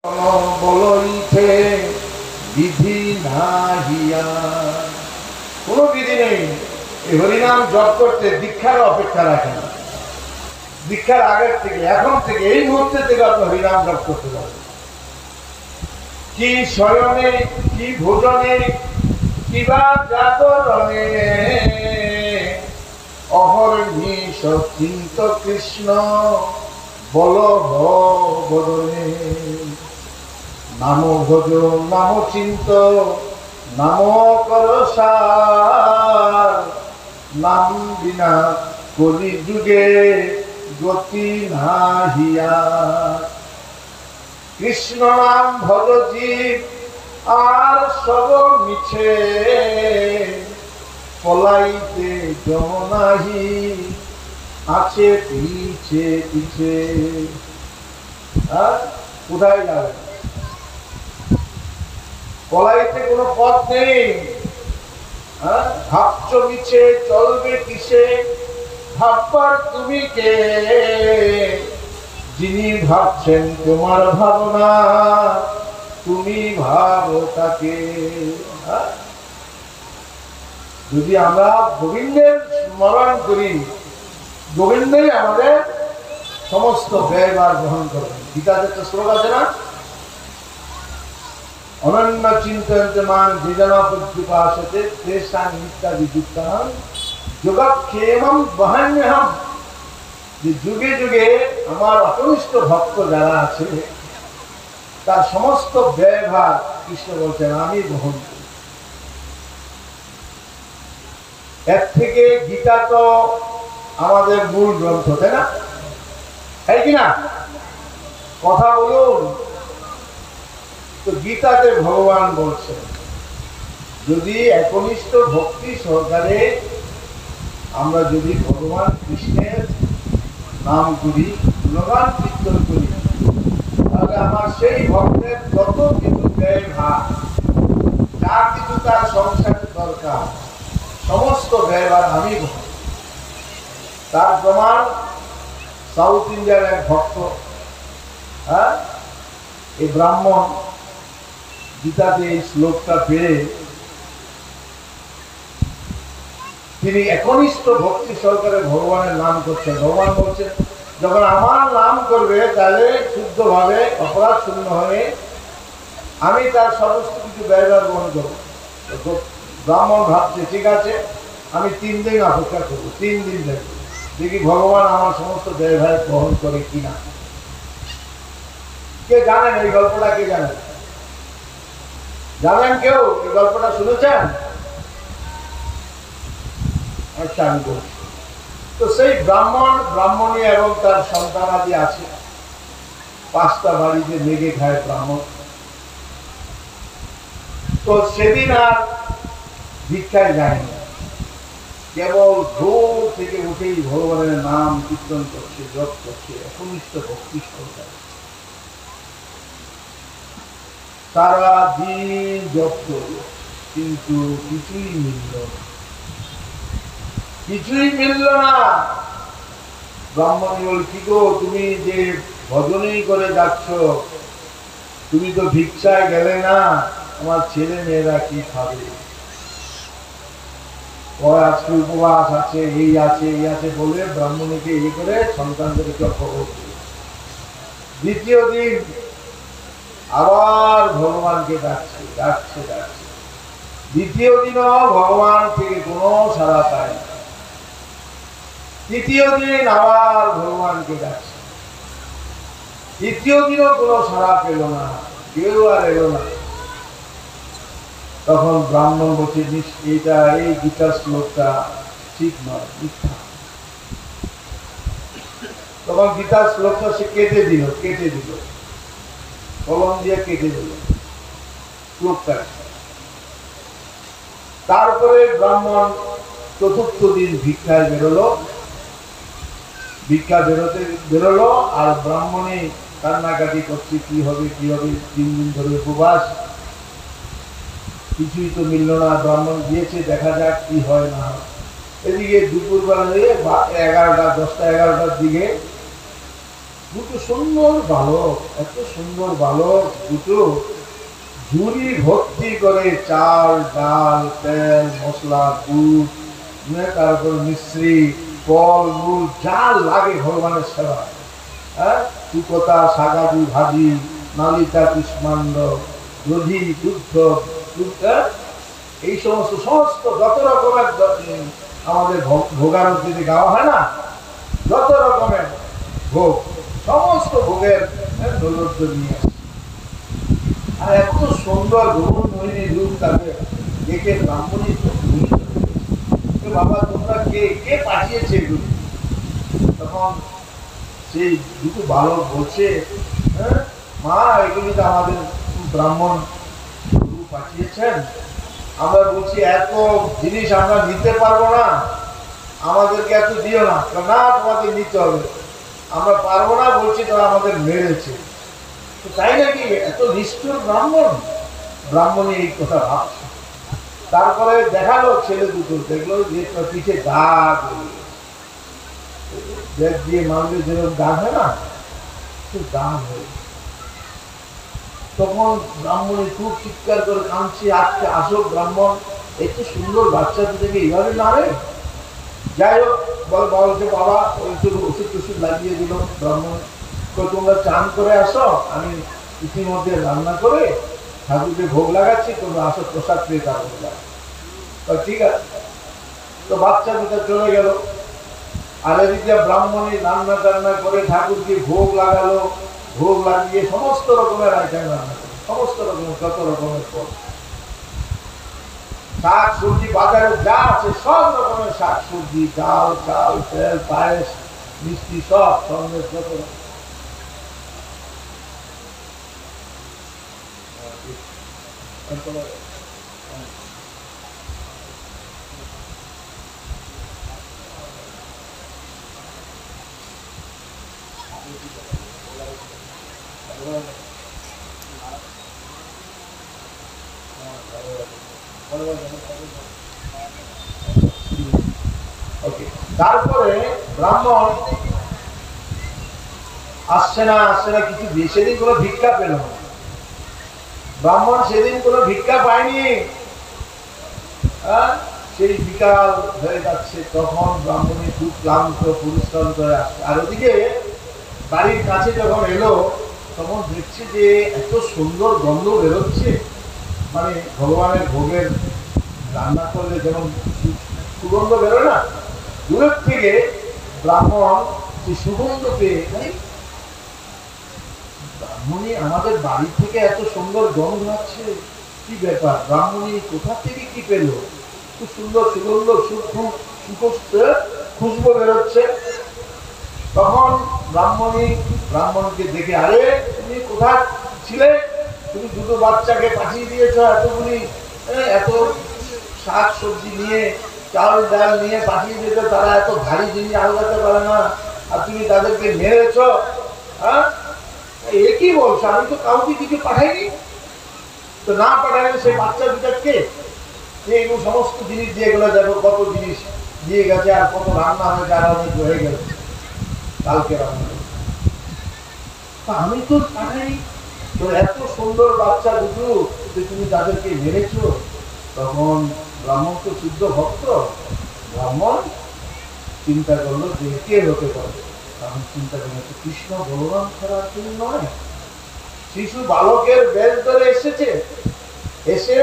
বলইতে বিধি নাহিয়া, কোনো বিধি নেই। এই হরিনাম জপ করতে দীক্ষার অপেক্ষা রাখে না। দীক্ষার আগের থেকে, এখন থেকে, এই মুহূর্তে থেকে আপনি হরিনাম জপ করতে পারেন। কি শয়নে, কি ভোজনে, কিবা জাগরণে, অহর্নি চিন্ত কৃষ্ণ বল বদনে। নাম ভোজ, নাম চিন্ত, নাম কর সার, নাম বিনা কলি যুগে গতি নাহিয়া। কৃষ্ণ নাম ভজ জীব আর সব মিছে, পলাইতে জনাহি আছে পিছে পিছে। কোথায় যাবে? পলাইতে কোনো পথ নেই। ভাবছ মিছে, চলবে কিসে? ভাববার তুমি কে? যিনি ভাবছেন তোমার ভাবনা, তুমি ভাবো তাকে। যদি আমরা গোবিন্দের স্মরণ করি, গোবিন্দই আমাদের সমস্ত ব্যয়ভার গ্রহণ করবেন। গীতাতে একটা শ্লোক আছে না, অনন্য চিন্তয়ন্তে মান যেজনা পূজ্যোপাসতে তেষাং নিত্যাদি যুক্তানাং যোগাক্ষেমং বহাম্যহম। যে যুগে যুগে আমার অকনিষ্ঠ ভক্ত যারা আছে, তার সমস্ত ব্যয়ভার কৃষ্ণ বলছেন আমি গ্রহণ করি। এর থেকে গীতা তো আমাদের মূল গ্রন্থ, তাই না? তাই কিনা? কথা বলুন। তো গীতাতে ভগবান বলছেন, যদি একনিষ্ঠ ভক্তি সহকারে আমরা যদি ভগবান কৃষ্ণের নাম করি, গুণগান কীর্তন করি, তাহলে আমার সেই ভক্তের যত কিছু ব্যয়ভার, যা কিছু তার সংসারের দরকার, সমস্ত ব্যয়ভার আমি গ্রহণ। তার প্রমাণ সাউথ ইন্ডিয়ার এক ভক্ত, এই ব্রাহ্মণ গীতাতে এই শ্লোকটা পেয়ে তিনি একনিষ্ঠ ভক্তি সহকারে ভগবানের নাম করছেন। ভগবান বলছেন, যখন আমার নাম করবে তাহলে শুদ্ধভাবে অপরাধ শূন্য হয়ে আমি তার সমস্ত কিছু ব্যয়ভার গ্রহণ করবো। ব্রাহ্মণ ভাবছে ঠিক আছে, আমি 3 দিন অপেক্ষা করবো, 3 দিন দেখি ভগবান আমার সমস্ত ব্যয়ভার গ্রহণ করে কিনা। কে জানেন এই গল্পটা? কে জানেন? জানেন কেউ এই গল্পটা শুনেছেন? আচ্ছা, আমি বলছি। তো সেই ব্রাহ্মণ, ব্রাহ্মণী এবং তার সন্তানাদি আছে, 5টা বাড়িতে মেঘে খায় ব্রাহ্মণ। তো সেদিন আর ভিক্ষায় যায়নি, কেবল ভোর থেকে উঠেই ভগবানের নাম কীর্তন করছে, জপ করছে, একনিষ্ঠ ভক্তি সহকারে সারা দিন জপ করল, কিন্তু কিছুই মিলল না, কিছুই মিলল না। ব্রাহ্মণী বল, কি গো, তুমি যে ভজনই করে যাচ্ছ, তুমি তো ভিক্ষায় গেলে না, আমার ছেলে মেয়েরা কি খাবে? আজকে উপবাস আছে, এই আছে, এই আছে বলে ব্রাহ্মণীকে এই করে সন্তানদেরকে খবর দিল। দ্বিতীয় দিন আবার ভগবানকে ডাকছে, ডাকছে, ডাকছে। দ্বিতীয় দিনও ভগবান থেকে কোনো সাড়া পায় না। তৃতীয় দিন আবার ভগবানকে ডাকছে, তৃতীয় দিনও কোনো সাড়া পেল না, কেউ আর এলো না। তখন ব্রাহ্মণ বলছে, এইটা, এই গীতার শ্লোকটা ঠিক নয়, মিথ্যা। তখন গীতার শ্লোকটা সে কেটে দিল, কলম দিয়ে কেটে দিল শ্লোকটা। তারপরে ব্রাহ্মণ চতুর্থ দিন ভিক্ষায় বেরোলো, ভিক্ষা বেরোলো, আর ব্রাহ্মণী কান্নাকাটি করছে, কি হবে, কি হবে, 3 দিন ধরে উপবাস, কিছুই তো মিলল না। ব্রাহ্মণ দিয়েছে, দেখা যাক কি হয় না হয়। এদিকে দুপুরবেলা দিয়ে 11টা, 10টা 11টার দিকে দুটো সুন্দর বালক, এত সুন্দর বালক দুটো ঝুড়ি ভর্তি করে চাল ডাল তেল মশলা দুধ, তারপর মিশ্রি ফল মূল যা লাগে ভগবানের সেবা, হ্যাঁ, চুকতা সাগাদু ভাজি নালিকা কুষ্মাণ্ড দধি দুগ্ধ দুধ, এই সমস্ত সমস্ত যত রকমের আমাদের ভোগারতিতে গাওয়া হয় না, যত রকমের ভোগ সমস্ত ভোগের নৈবেদ্য নিয়ে আসে। আর এত সুন্দর গৌর মোহিনী রূপ তাকে দেখে ব্রাহ্মণী খুব মোহিত। বাবা তোমরা কে কে পাঠিয়েছে এগুলো? তখন সেই দুটো বালক বলছে, হ্যাঁ মা এগুলি তো আমাদের ব্রাহ্মণ গুরু পাঠিয়েছেন। আমরা বলছি এত জিনিস আমরা নিতে পারবো না, আমাদেরকে এত দিও না। না তোমাদের নিতে হবে, আমরা পারবো না বলছি, তারা আমাদের মেরেছে। তাই নাকি? এত নিষ্ঠুর ব্রাহ্মণ? ব্রাহ্মণী এই কথা ভাবছে। তারপরে দেখালো ছেলে দুটো, দেখলো যে পিঠে দাগ দিয়ে মানলে যেরকম দাগ হয় না, দাগ হয়ে। তখন ব্রাহ্মণী খুব চিৎকার করে কাঁদছে, আজকে আসো ব্রাহ্মণ, একটু সুন্দর বাচ্চা দুটোকে এইভাবে নাড়ে। যাই হোক বলছে বাবা একটু ওষুধ টষুধ লাগিয়ে দিল ব্রাহ্মণ। তো তোমরা চান করে আসো, আমি ইতিমধ্যে রান্না করে ঠাকুরকে ভোগ লাগাচ্ছি, তোমরা আসো প্রসাদ পেয়ে তারপর যাও। ঠিক আছে। তো বাচ্চা দুটো চলে গেল। আর এদিকে ব্রাহ্মণী রান্না টান্না করে ঠাকুরকে ভোগ লাগালো, ভোগ লাগিয়ে সমস্ত রকমের আইটেম রান্না করে, সমস্ত রকমের যত রকমের পদ, শাক সবজি বাজারে যা আছে সব রকমের শাক সবজি, ডাল চাল তেল পায়েস মিষ্টি সব সন্দেশ যত রকম। তারপরে ব্রাহ্মণ আসছে না কিছু দিয়ে, সেদিন কোনো ভিক্ষা পেল না ব্রাহ্মণ, সেদিন কোনো ভিক্ষা পায়নি। সেই বিকাল হয়ে যাচ্ছে, তখন ব্রাহ্মণী খুব ক্লান্ত পরিশ্রম করে আসছে। আর ওদিকে বাড়ির কাছে যখন এলো, তখন দেখছে যে এত সুন্দর গন্ধ বেরোচ্ছে, মানে ভগবানের ভোগের রান্না করলে যেমন সুগন্ধ বেরোয় না, দূরের থেকে ব্রাহ্মণ সেই সুগন্ধ পেয়ে, ব্রাহ্মণী আমাদের বাড়ি থেকে এত সুন্দর গন্ধ আছে, কি ব্যাপার, ব্রাহ্মণী কোথা থেকে কি পেল, খুব সুন্দর সুগন্ধ খুশবু বেরোচ্ছে। তখন ব্রাহ্মণকে দেখে, আরে তুমি কোথায় ছিলে, তুমি দুটো বাচ্চাকে পাঠিয়ে দিয়েছ এতগুলি, এত শাক সবজি নিয়ে চাল ডাল নিয়ে পাঠিয়ে দিয়েছ, তারা এত ভারী জিনিস আলগাতে পারে না, আর তুমি তাদেরকে মেরেছ। হ্যাঁ একই বলছো, আমি তো কাউকে কিছু পাঠাইনি। তো না পাঠাইলে সেই বাচ্চা দুটাকে এগুলো সমস্ত জিনিস দিয়ে গেলে, দেখো কত জিনিস দিয়ে গেছে, আর কত রান্না হয়েছে, আর অনেক হয়ে গেছে কালকে রান্না। আমি তো পাঠাইনি, তো এত সুন্দর বাচ্চা দুটো তুমি তাদেরকে মেরেছ। তখন ব্রাহ্মণ তো শুদ্ধ ভক্ত, ব্রাহ্মণ চিন্তা করলো যে কে হতে পারে। তখন চিন্তা করলো কৃষ্ণ বলরাম ছাড়া কেউ নয়। শিশু বালকের বেশ ধরে এসেছে, এসে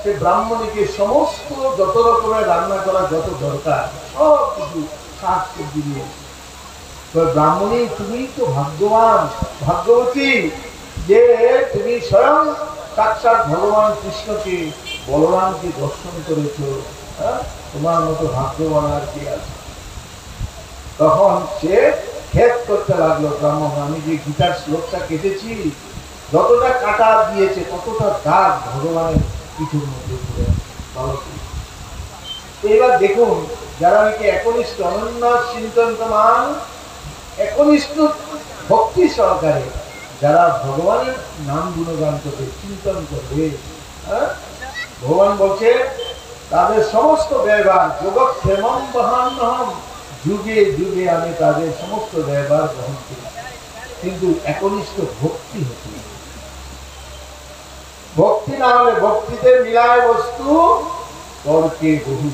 সে ব্রাহ্মণীকে সমস্ত যত রকমের রান্না করা যত দরকার সব কিছু শাক সবজি নিয়ে। তো ব্রাহ্মণী তুমি তো ভাগ্যবান ভাগ্যবতী যে তুমি স্বয়ং সাক্ষাৎ ভগবান কৃষ্ণকে বলরামকে দর্শন করেছ, তোমার মতো ভাগ্যবান আর কি আছে। তখন সে খেদ করতে লাগলো ব্রাহ্মণ, আমি যে গীতার শ্লোকটা কেটেছি, যতটা কাটা দিয়েছে ততটা দাগ ভগবানের পিঠের মধ্যে পড়ে আছে। এবার দেখুন, যারা নাকি একনিষ্ঠ অনন্য চিন্তনমান, একনিষ্ঠ ভক্তি সহকারে যারা ভগবানের নাম গুণগান করবে, চিন্তন করবে, ভগবান বলছে তাদের সমস্ত ব্যবহার জগৎক্ষেমম বহাম্যহম, যুগে যুগে আমি তাদের সমস্ত ব্যবহার গ্রহণ করি। কিন্তু একনিষ্ঠ ভক্তি হতে হবে। ভক্তি না হলে ভক্তিতে মিলায় বস্তু তর্কে বহু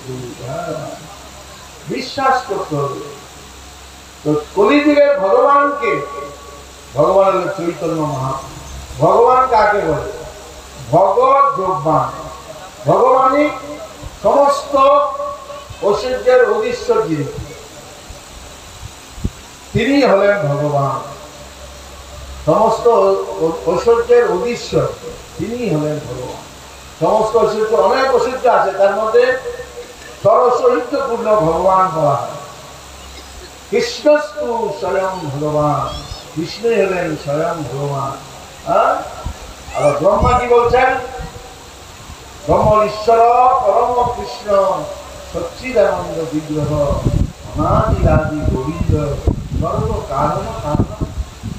বিশ্বাস করতে হবে। তো কলিযুগের ভগবানকে, ভগবান হল চৈতন্য মহাপ্রভু। ভগবান কাকে বলে? ভগৎ যোগবান। ভগবানই সমস্ত ঐশ্বর্যের অধীশ্বর, তিনি হলেন ভগবান। সমস্ত ঐশ্বর্যের অধীশ্বর তিনি হলেন ভগবান। সমস্ত ঐশ্বর্য, অনেক ঐশ্বর্য আছে, তার মধ্যে সরস্বতীপূর্ণ ভগবান বলা হয়। কৃষ্ণস্তু স্বয়ং ভগবান, কৃষ্ণই হলেন স্বয়ং ভগবান। আর ব্রহ্মা কি বলছেন? ব্রহ্ম ঈশ্বর পরম কৃষ্ণ সচ্চিদানন্দ বিগ্রহ অনাদিরাদি গোবিন্দ সর্ব কারণ কারণ,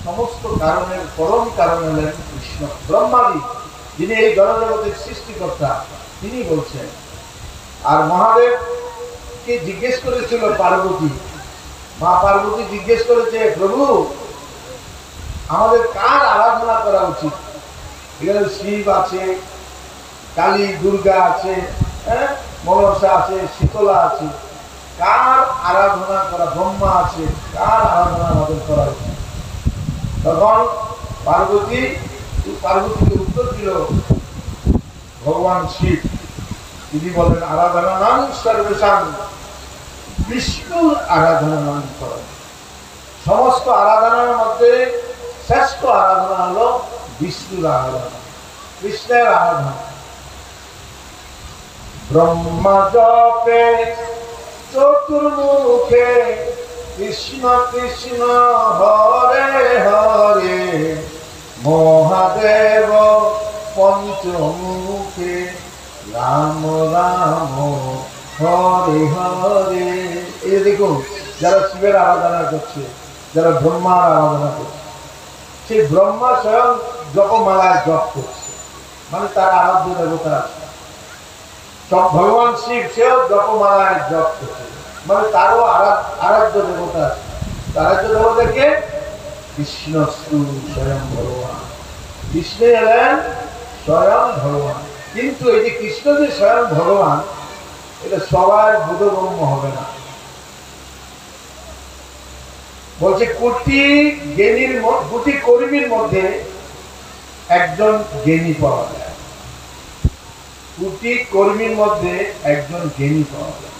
সমস্ত কারণের পরম কারণ হলেন কৃষ্ণ। ব্রহ্মাদি, যিনি এই জড়জগতের সৃষ্টিকর্তা, তিনি বলছেন। আর মহাদেবকে জিজ্ঞেস করেছিল পার্বতী, মা পার্বতী জিজ্ঞেস করেছে, প্রভু আমাদের কার আরাধনা করা উচিত? এখানে শিব আছে, কালী দুর্গা আছে, মনসা আছে, শীতলা আছে, কার আরাধনা করা? ব্রহ্মা আছে, কার আরাধনা আমাদের করা উচিত? তখন পার্বতীকে উত্তর দিল ভগবান শিব। তিনি বলেন, আরাধনা নাম সর্বেশাং, বিষ্ণুর আরাধনা নাম করেন। সমস্ত আরাধনার মধ্যে শ্রেষ্ঠ আরাধনা হলো বিষ্ণুর আরাধনা, কৃষ্ণের আরাধনা। ব্রহ্মা জপে চতুর্মুখে কৃষ্ণ কৃষ্ণ হরে হরে, মহাদেব পঞ্চমুখে রাম রাম হরে হরে। এই দেখুন, যারা শিবের আরাধনা করছে, যারা ব্রহ্মার আরাধনা করছে, সেই ব্রহ্মা স্বয়ং জপমালায় জপ করছে, মানে তার আরাধ্য দেবতা আছে। ভগবান শিব সেও জপমালায় জপ করছে, মানে তারও আরাধ্য দেবতা আছে। আরাধ্য দেবতাকে কৃষ্ণ স্বয়ং ভগবান, কৃষ্ণ এলেন স্বয়ং ভগবান। কিন্তু এই যে কৃষ্ণ যে স্বয়ং ভগবান, এটা সবার বোধগম্য হবে না। বলছে কোটি কর্মীর মধ্যে একজন জ্ঞানী পাওয়া যায়, কোটি কর্মীর মধ্যে একজন জ্ঞানী পাওয়া যায়।